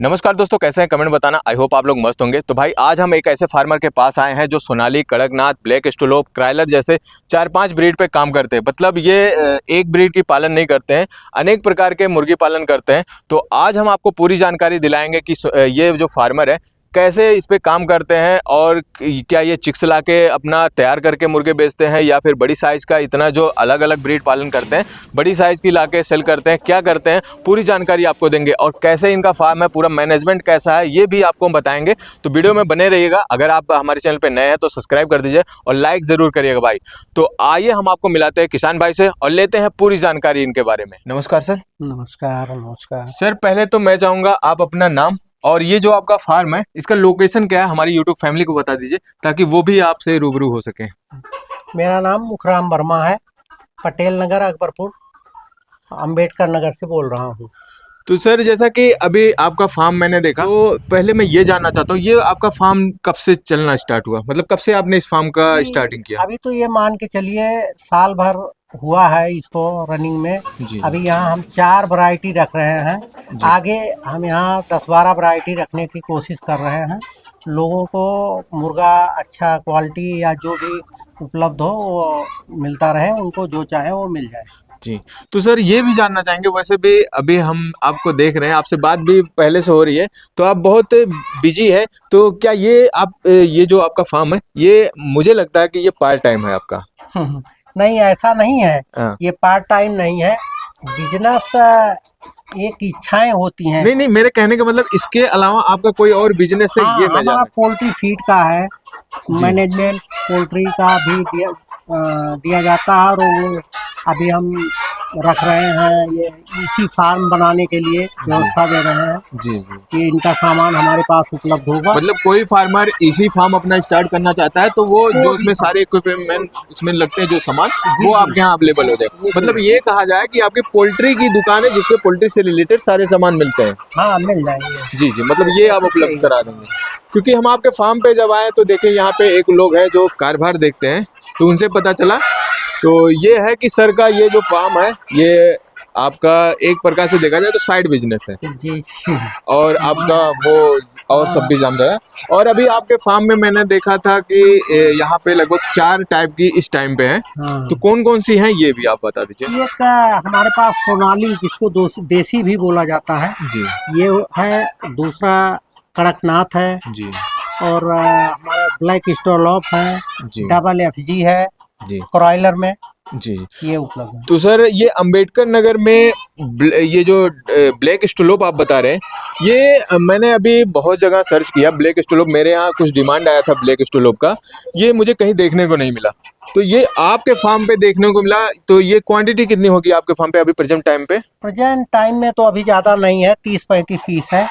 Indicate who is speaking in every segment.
Speaker 1: नमस्कार दोस्तों, कैसे हैं? कमेंट बताना। आई होप आप लोग मस्त होंगे। तो भाई आज हम एक ऐसे फार्मर के पास आए हैं जो सोनाली, कड़कनाथ, ब्लैक स्टोलोप, क्राइलर जैसे 4-5 ब्रीड पे काम करते हैं। मतलब ये एक ब्रीड की पालन नहीं करते हैं, अनेक प्रकार के मुर्गी पालन करते हैं। तो आज हम आपको पूरी जानकारी दिलाएंगे कि ये जो फार्मर है कैसे इस पे काम करते हैं और क्या ये चिक्स ला के अपना तैयार करके मुर्गे बेचते हैं या फिर बड़ी साइज़ का इतना जो अलग अलग ब्रीड पालन करते हैं, बड़ी साइज़ की ला के सेल करते हैं, क्या करते हैं, पूरी जानकारी आपको देंगे। और कैसे इनका फार्म है, पूरा मैनेजमेंट कैसा है, ये भी आपको हम बताएंगे। तो वीडियो में बने रहिएगा। अगर आप हमारे चैनल पर नए हैं तो सब्सक्राइब कर दीजिए और लाइक ज़रूर करिएगा भाई। तो आइए हम आपको मिलाते हैं किसान भाई से और लेते हैं पूरी जानकारी इनके बारे में। नमस्कार सर।
Speaker 2: नमस्कार नमस्कार
Speaker 1: सर पहले तो मैं चाहूँगा आप अपना नाम और ये जो आपका फार्म है इसका लोकेशन क्या है हमारी यूट्यूब फैमिली को बता दीजिए ताकि वो भी आपसे रूबरू हो सके।
Speaker 2: मेरा नाम मुखराम वर्मा है। पटेल नगर, अकबरपुर, अंबेडकर नगर से बोल रहा हूँ।
Speaker 1: तो सर जैसा कि अभी आपका फार्म मैंने देखा, तो पहले मैं ये जानना चाहता हूँ, ये आपका फार्म कब से चलना स्टार्ट हुआ? मतलब कब से आपने इस फार्म का स्टार्टिंग किया?
Speaker 2: अभी तो ये मान के चलिए साल भर हुआ है इसको रनिंग में।
Speaker 1: जी।
Speaker 2: अभी यहाँ हम 4 वैरायटी रख रहे हैं। आगे हम यहाँ 10-12 वैरायटी रखने की कोशिश कर रहे हैं। लोगों को मुर्गा अच्छा क्वालिटी या जो भी उपलब्ध हो वो मिलता रहे, उनको जो चाहे वो मिल जाए।
Speaker 1: जी। तो सर ये भी जानना चाहेंगे, वैसे भी अभी हम आपको देख रहे हैं, आपसे बात भी पहले से हो रही है, तो आप बहुत बिजी है। तो क्या ये आप ये जो आपका फार्म है ये मुझे लगता है कि ये पार्ट टाइम है आपका?
Speaker 2: नहीं, ऐसा नहीं है।
Speaker 1: हाँ।
Speaker 2: ये पार्ट टाइम नहीं है। बिजनेस एक इच्छाएं होती हैं।
Speaker 1: नहीं नहीं, मेरे कहने का मतलब इसके अलावा आपका कोई और बिजनेस है?
Speaker 2: हाँ,
Speaker 1: ये मैं
Speaker 2: हमारा
Speaker 1: जानना।
Speaker 2: पोल्ट्री फीड का है। मैनेजमेंट पोल्ट्री का भी दिया जाता है और वो अभी हम रख रहे हैं। ये इसी फार्म बनाने के लिए व्यवस्था दे रहे हैं
Speaker 1: जी जी।
Speaker 2: कि इनका सामान हमारे पास उपलब्ध होगा।
Speaker 1: मतलब कोई फार्मर इसी फार्म अपना स्टार्ट करना चाहता है तो वो जो
Speaker 2: भी
Speaker 1: उसमें सारे इक्विपमेंट उसमें लगते हैं जो सामान,
Speaker 2: जी,
Speaker 1: वो
Speaker 2: जी।
Speaker 1: आपके यहाँ अवेलेबल हो जाए।
Speaker 2: जी,
Speaker 1: मतलब
Speaker 2: जी।
Speaker 1: ये कहा जाए कि आपकी पोल्ट्री की दुकान है जिसमें पोल्ट्री से रिलेटेड सारे सामान मिलते हैं।
Speaker 2: हाँ, मिल जाएंगे।
Speaker 1: जी जी, मतलब ये आप
Speaker 2: सही
Speaker 1: उपलब्ध करा देंगे। क्योंकि हम आपके फार्म पे जब आए तो देखे यहाँ पे एक लोग हैं जो कारभार देखते हैं, तो उनसे पता चला। तो ये है कि सर का ये जो फार्म है ये आपका एक प्रकार से देखा जाए तो साइड बिजनेस है
Speaker 2: जी जी।
Speaker 1: और आपका वो और सब भी जान रहा है। और अभी आपके फार्म में मैंने देखा था कि यहाँ पे लगभग 4 टाइप की इस टाइम पे हैं।
Speaker 2: हाँ।
Speaker 1: तो कौन कौन सी हैं ये भी आप बता दीजिए।
Speaker 2: एक हमारे पास सोनाली, जिसको देसी भी बोला जाता है,
Speaker 1: जी
Speaker 2: ये है। दूसरा कड़कनाथ है
Speaker 1: जी
Speaker 2: और हमारा ब्लैक स्टोलोप है।
Speaker 1: जी
Speaker 2: डबल FG है
Speaker 1: जी
Speaker 2: क्रॉयलर में,
Speaker 1: जी।
Speaker 2: ये उपलब्ध है।
Speaker 1: तो सर ये अंबेडकर नगर में ये जो ब्लैक स्टोलोप आप बता रहे हैं, ये मैंने अभी बहुत जगह सर्च किया। ब्लैक स्टोलोप मेरे यहाँ कुछ डिमांड आया था ब्लैक स्टोलोप का, ये मुझे कहीं देखने को नहीं मिला। तो ये आपके फार्म पे देखने को मिला। तो ये क्वांटिटी कितनी होगी आपके फार्म पे अभी प्रेजेंट टाइम पे?
Speaker 2: प्रेजेंट टाइम में तो अभी ज़्यादा नहीं है, 30-35 पीस है।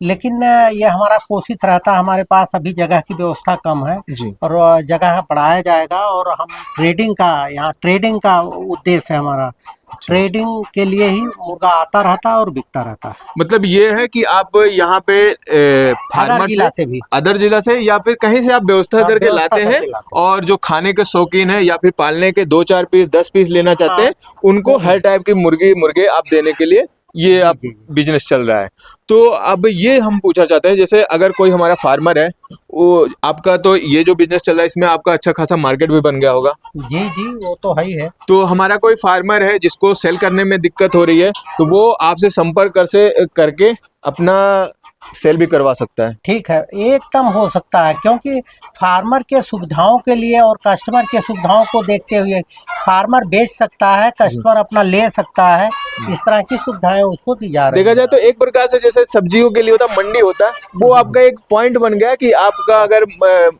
Speaker 2: लेकिन ये हमारा कोशिश रहता है, हमारे पास अभी जगह की व्यवस्था कम है
Speaker 1: जी।
Speaker 2: और जगह बढ़ाया जाएगा। और हम ट्रेडिंग का, यहाँ ट्रेडिंग का उद्देश्य है हमारा। ट्रेडिंग के लिए ही मुर्गा आता रहता है और बिकता रहता है।
Speaker 1: मतलब ये है कि आप यहाँ पे फार्मर
Speaker 2: जिला से भी,
Speaker 1: अदर जिला से या फिर कहीं से आप व्यवस्था करके
Speaker 2: व्यवस्था
Speaker 1: लाते
Speaker 2: करके
Speaker 1: हैं
Speaker 2: लाते हैं।
Speaker 1: और जो खाने के शौकीन है या फिर पालने के 2-4 पीस 10 पीस लेना चाहते हैं, उनको हर टाइप की मुर्गे आप देने के लिए ये आप बिजनेस चल रहा है। तो अब ये हम पूछना चाहते हैं, जैसे अगर कोई हमारा फार्मर है, वो आपका तो ये जो बिजनेस चल रहा है इसमें आपका अच्छा खासा मार्केट भी बन गया होगा।
Speaker 2: जी जी, वो तो है ही है।
Speaker 1: तो हमारा कोई फार्मर है जिसको सेल करने में दिक्कत हो रही है तो वो आपसे संपर्क करके अपना सेल भी करवा सकता है।
Speaker 2: ठीक है, एकदम हो सकता है, क्योंकि फार्मर के सुविधाओं के लिए और कस्टमर के सुविधाओं को देखते हुए फार्मर बेच सकता है, कस्टमर अपना ले सकता है। इस तरह की सुविधाएं उसको दी जा रही
Speaker 1: देखा
Speaker 2: है।
Speaker 1: जाए तो एक प्रकार से जैसे सब्जियों के लिए होता मंडी होता है, वो आपका एक पॉइंट बन गया कि आपका अगर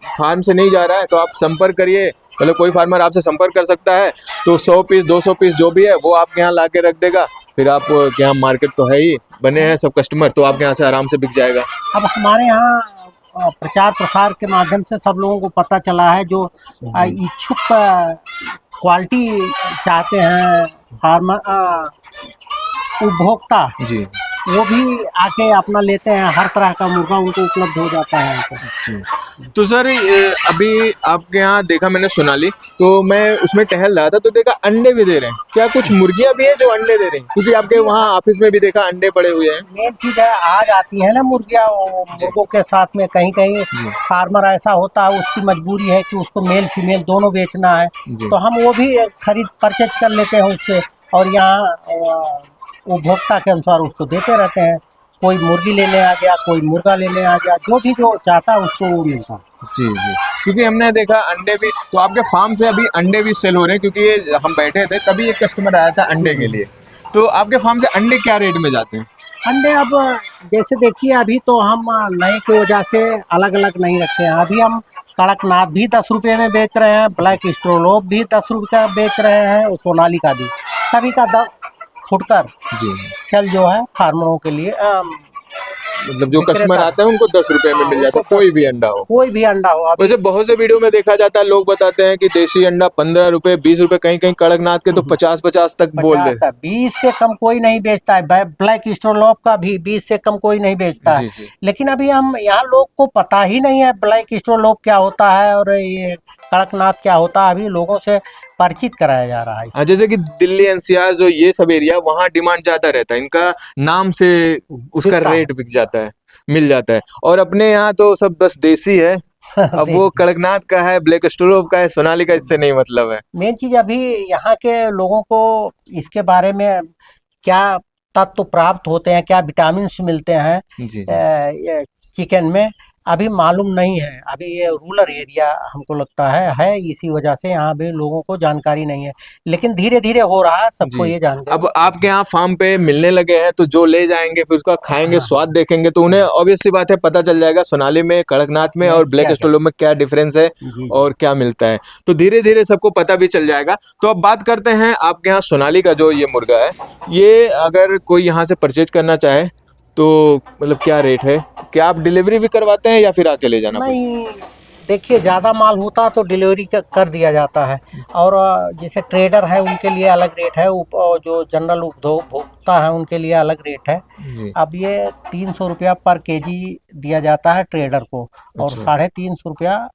Speaker 1: फार्म से नहीं जा रहा है तो आप संपर्क करिए। मतलब कोई फार्मर आपसे संपर्क कर सकता है तो 100 पीस 200 पीस जो भी है वो आपके यहाँ ला के रख देगा। फिर आप के यहाँ मार्केट तो है ही, बने हैं सब कस्टमर, तो आपके यहाँ से आराम से बिक जाएगा।
Speaker 2: अब हमारे यहाँ प्रचार प्रसार के माध्यम से सब लोगों को पता चला है, जो इच्छुक क्वालिटी चाहते हैं फार्मर उपभोक्ता,
Speaker 1: जी
Speaker 2: वो भी आके अपना लेते हैं। हर तरह का मुर्गा उनको उपलब्ध हो जाता है यहाँ पे।
Speaker 1: जी। तो सर अभी आपके यहाँ देखा मैंने सोनाली, तो मैं उसमें टहल रहा था तो देखा अंडे भी दे रहे हैं। क्या कुछ मुर्गियां भी हैं जो अंडे दे रही हैं? क्योंकि आपके
Speaker 2: जी
Speaker 1: वहाँ
Speaker 2: हाँ,
Speaker 1: ऑफिस में भी देखा अंडे पड़े हुए हैं।
Speaker 2: मेन चीज है, आ जाती है ना मुर्गियाँ, वो
Speaker 1: जी
Speaker 2: मुर्गों के साथ में कहीं कहीं
Speaker 1: जी
Speaker 2: फार्मर ऐसा होता है, उसकी मजबूरी है कि उसको मेल फीमेल दोनों बेचना है,
Speaker 1: जी
Speaker 2: तो हम वो भी खरीद परचेज कर लेते हैं उससे, और यहाँ उपभोक्ता के अनुसार उसको देते रहते हैं। कोई मुर्गी लेने आ गया, कोई मुर्गा लेने आ गया, जो भी जो चाहता है उसको वो मिलता है।
Speaker 1: जी जी। क्योंकि हमने देखा अंडे भी, तो आपके फार्म से अभी अंडे भी सेल हो रहे हैं? क्योंकि ये हम बैठे थे तभी एक कस्टमर आया था अंडे के लिए। तो आपके फार्म से अंडे क्या रेट में जाते हैं?
Speaker 2: अंडे अब जैसे देखिए, अभी तो हम नए की वजह से अलग अलग नहीं रखते हैं। अभी हम कड़कनाथ भी 10 रुपये में बेच रहे हैं, ब्लैक स्ट्रोलोप भी 10 रुपये का बेच रहे हैं, और सोनाली का भी, सभी का 10 फुटकर
Speaker 1: जी।
Speaker 2: सेल जो है फार्मरों के लिए,
Speaker 1: मतलब जो कस्टमर
Speaker 2: विक्रेता,
Speaker 1: आते हैं उनको 10 रुपए में
Speaker 2: हाँ
Speaker 1: मिल जाता
Speaker 2: उनको
Speaker 1: है, कोई भी अंडा हो।
Speaker 2: कोई भी अंडा हो अभी।
Speaker 1: वैसे बहुत से वीडियो में देखा जाता है, लोग बताते हैं कि देसी अंडा 15 रुपए, 20 रुपए, कहीं कहीं कड़कनाथ के तो 50-50 तक बोल रहे
Speaker 2: 50 है, 20 से कम कोई नहीं बेचता है। ब्लैक स्ट्रोलोप का भी 20 से कम कोई नहीं बेचता
Speaker 1: हैं।
Speaker 2: है।
Speaker 1: जी जी।
Speaker 2: लेकिन अभी हम यहाँ लोग को पता ही नहीं है ब्लैक स्ट्रोलोप क्या होता है और ये कड़कनाथ क्या होता है। अभी लोगों से परिचित कराया जा रहा है
Speaker 1: हाँ,
Speaker 2: इसे।
Speaker 1: जैसे कि दिल्ली एनसीआर जो ये सब एरिया, वहाँ डिमांड ज्यादा रहता है इनका, नाम से उसका
Speaker 2: बिकता है।
Speaker 1: रेट बिक जाता है, मिल जाता है। और अपने यहाँ तो सब बस देसी है। अब वो
Speaker 2: देसी
Speaker 1: कड़कनाथ का है, ब्लैक स्टोलोव का है, सोनाली का इससे नहीं मतलब है।
Speaker 2: मेन चीज, अभी यहाँ के लोगों को इसके बारे में क्या तत्व प्राप्त होते हैं, क्या विटामिन मिलते हैं
Speaker 1: जी जी।
Speaker 2: ये चिकन में, अभी मालूम नहीं है। अभी ये रूरल एरिया हमको लगता है, इसी वजह से यहाँ भी लोगों को जानकारी नहीं है। लेकिन धीरे धीरे हो रहा है, सबको
Speaker 1: जी।
Speaker 2: ये जानकारी
Speaker 1: अब
Speaker 2: हो
Speaker 1: आपके यहाँ फार्म पे मिलने लगे हैं, तो जो ले जाएंगे फिर उसका खाएंगे,
Speaker 2: हाँ
Speaker 1: स्वाद देखेंगे, तो उन्हें ऑब्वियस सी बात है पता चल जाएगा सोनाली में, कड़कनाथ में
Speaker 2: मैं
Speaker 1: और ब्लैक
Speaker 2: क्या क्या।
Speaker 1: स्टोलो में क्या डिफरेंस है
Speaker 2: जी जी।
Speaker 1: और क्या मिलता है। तो धीरे धीरे सबको पता भी चल जाएगा। तो अब बात करते हैं आपके यहाँ सोनाली का जो ये मुर्गा है, ये अगर कोई यहाँ से परचेज करना चाहे तो मतलब क्या रेट है? क्या आप डिलीवरी भी करवाते हैं या फिर आके ले जाना पड़ता
Speaker 2: नहीं, देखिए ज़्यादा माल होता तो डिलीवरी कर दिया जाता है। और जैसे ट्रेडर है उनके लिए अलग रेट है, और जो जनरल उपभोक्ता है उनके लिए अलग रेट है।
Speaker 1: है? जी।
Speaker 2: अब ये 300 रुपया पर केजी दिया जाता है ट्रेडर को, और
Speaker 1: अच्छा।
Speaker 2: 350 रुपया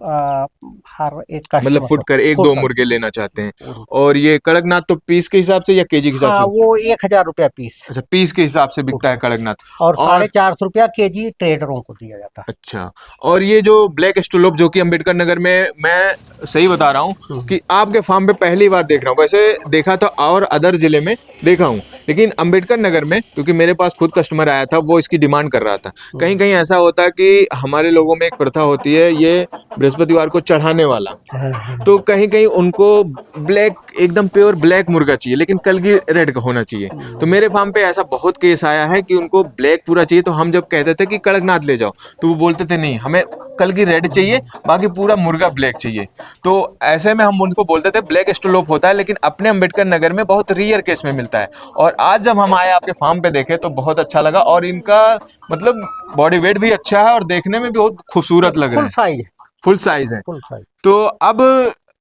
Speaker 2: हर एक
Speaker 1: मतलब
Speaker 2: कस्टमर को,
Speaker 1: फुटकर एक
Speaker 2: फुट
Speaker 1: दो
Speaker 2: कर।
Speaker 1: मुर्गे लेना चाहते हैं। और ये कड़कनाथ तो पीस के हिसाब से या केजी के हिसाब
Speaker 2: हाँ,
Speaker 1: से?
Speaker 2: वो 1000 रुपया पीस
Speaker 1: अच्छा, पीस के हिसाब से बिकता है
Speaker 2: फुटकर,
Speaker 1: कड़कनाथ।
Speaker 2: और
Speaker 1: और
Speaker 2: 450 रुपया केजी ट्रेडरों को दिया जाता है।
Speaker 1: अच्छा, और ये जो ब्लैक स्टोलोप जो कि अंबेडकर नगर में, मैं सही बता रहा हूँ कि आपके फार्म पे पहली बार देख रहा हूँ। वैसे देखा था और अदर जिले में देखा हूँ, लेकिन अंबेडकर नगर में, क्योंकि मेरे पास खुद कस्टमर आया था, वो इसकी डिमांड कर रहा था। कहीं कहीं ऐसा होता है कि हमारे लोगों में एक प्रथा होती है, ये बृहस्पतिवार को चढ़ाने वाला,
Speaker 2: हाँ, हाँ,
Speaker 1: तो कहीं कहीं उनको ब्लैक, एकदम प्योर ब्लैक मुर्गा चाहिए, लेकिन कलगी रेड का होना चाहिए। तो मेरे फार्म पे ऐसा बहुत केस आया है कि उनको ब्लैक पूरा चाहिए, तो हम जब कहते थे कि कड़कनाथ ले जाओ, तो वो बोलते थे नहीं, हमें कलगी रेड चाहिए, बाकी पूरा मुर्गा ब्लैक चाहिए। तो ऐसे में हम उनको बोलते थे ब्लैक स्टोलोप होता है, लेकिन अपने अंबेडकर नगर में बहुत रियर केस में मिलता है। और आज जब हम आए आपके फार्म पे देखे तो बहुत अच्छा लगा, और इनका मतलब बॉडी वेट भी अच्छा है और देखने में भी बहुत खूबसूरत लग रहे
Speaker 2: फुल
Speaker 1: हैं,
Speaker 2: साइज,
Speaker 1: फुल साइज है।
Speaker 2: Full size.
Speaker 1: तो अब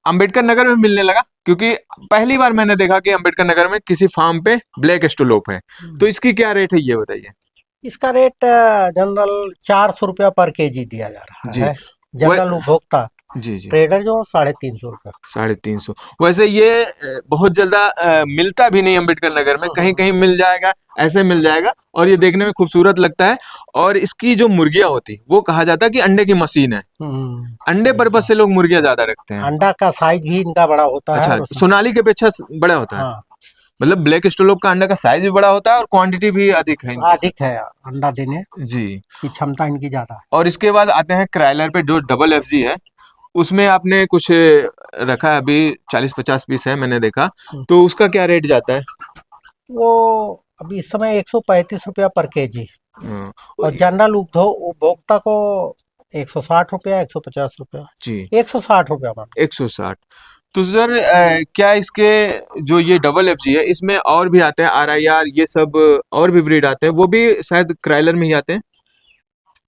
Speaker 1: अंबेडकर नगर में मिलने लगा, क्योंकि पहली बार मैंने देखा कि अंबेडकर नगर में किसी फार्म पे ब्लैक स्टोलोप है। तो इसकी क्या रेट है ये बताइए?
Speaker 2: इसका रेट जनरल 400 रुपया पर केजी दिया जा रहा
Speaker 1: जी।
Speaker 2: है,
Speaker 1: वह
Speaker 2: जनरल उपभोक्ता।
Speaker 1: जी जी।
Speaker 2: ट्रेडर जो 350 रुपया।
Speaker 1: 350। वैसे ये बहुत ज्यादा मिलता भी नहीं अंबेडकर नगर में, कहीं कहीं मिल जाएगा, ऐसे मिल जाएगा, और ये देखने में खूबसूरत लगता है। और इसकी जो मुर्गियां होती, वो कहा जाता है कि अंडे की मशीन है। अंडे पर्पज से लोग मुर्गियां ज्यादा रखते हैं।
Speaker 2: अंडा का साइज भी इनका बड़ा होता है,
Speaker 1: अच्छा,
Speaker 2: और
Speaker 1: सोनाली के अपेक्षा बड़ा होता है?
Speaker 2: हाँ,
Speaker 1: मतलब ब्लैक स्टोलोप का अंडा का साइज भी बड़ा होता है और क्वांटिटी भी अधिक है इनकी
Speaker 2: अधिक है अंडा देने
Speaker 1: जी।
Speaker 2: की क्षमता इनकी ज्यादा है।
Speaker 1: और इसके बाद आते हैं क्राइलर पे, जो डबल एफजी है, उसमें आपने कुछ रखा है अभी, 40-50 पीस है मैंने देखा। तो उसका क्या रेट जाता है?
Speaker 2: वो अभी इस समय 135 रुपया पर केजी,
Speaker 1: हाँ,
Speaker 2: और जनरल उपभोक्ता को 160 रुपया, 150 रुपया,
Speaker 1: जी।
Speaker 2: 160 रुपया मान।
Speaker 1: 160। तो सर क्या इसके जो ये डबल एफजी है, इसमें और भी आते हैं, RIR ये सब और भी ब्रीड आते हैं, वो भी शायद क्राइलर में ही आते हैं?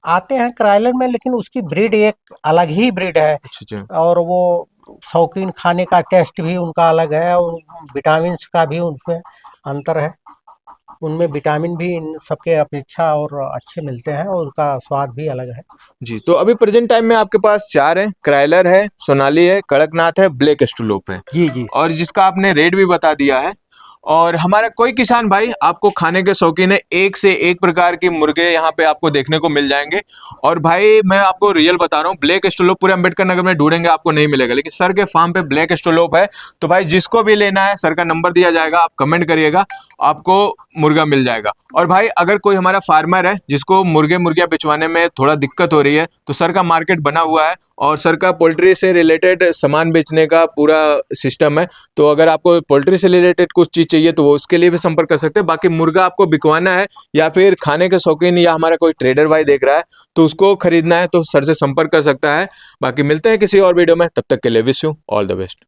Speaker 2: आते हैं क्राइलर में, लेकिन उसकी ब्रीड एक अलग ही ब्रीड है,
Speaker 1: अच्छा अच्छा।
Speaker 2: और वो शौकीन खाने का टेस्ट भी उनका अलग है, और विटामिन का भी उनमें अंतर है। उनमें विटामिन भी इन सबके अपेक्षा और अच्छे मिलते हैं और उनका स्वाद भी अलग है।
Speaker 1: जी, तो अभी प्रेजेंट टाइम में आपके पास 4 हैं, क्राइलर है, सोनाली है, कड़कनाथ है, ब्लैक एस्ट्रोलोप है
Speaker 2: जी जी।
Speaker 1: और जिसका आपने रेट भी बता दिया है। और हमारा कोई किसान भाई आपको खाने के शौकीन है, एक से एक प्रकार के मुर्गे यहाँ पे आपको देखने को मिल जाएंगे। और भाई मैं आपको रियल बता रहा हूँ, ब्लैक एस्ट्रोलोप पूरे अम्बेडकर नगर में ढूंढेंगे आपको नहीं मिलेगा, लेकिन सर के फार्म पे ब्लैक एस्ट्रोलोप है। तो भाई जिसको भी लेना है, सर का नंबर दिया जाएगा, आप कमेंट करिएगा, आपको मुर्गा मिल जाएगा। और भाई अगर कोई हमारा फार्मर है जिसको मुर्गे मुर्गियां बिचवाने में थोड़ा दिक्कत हो रही है, तो सर का मार्केट बना हुआ है और सर का पोल्ट्री से रिलेटेड सामान बेचने का पूरा सिस्टम है। तो अगर आपको पोल्ट्री से रिलेटेड कुछ चीज चाहिए तो वो उसके लिए भी संपर्क कर सकते हैं। बाकी मुर्गा आपको बिकवाना है या फिर खाने के शौकीन या हमारा कोई ट्रेडर भाई देख रहा है तो उसको खरीदना है तो सर से संपर्क कर सकता है। बाकी मिलते हैं किसी और वीडियो में, तब तक के लिए wish you all the best.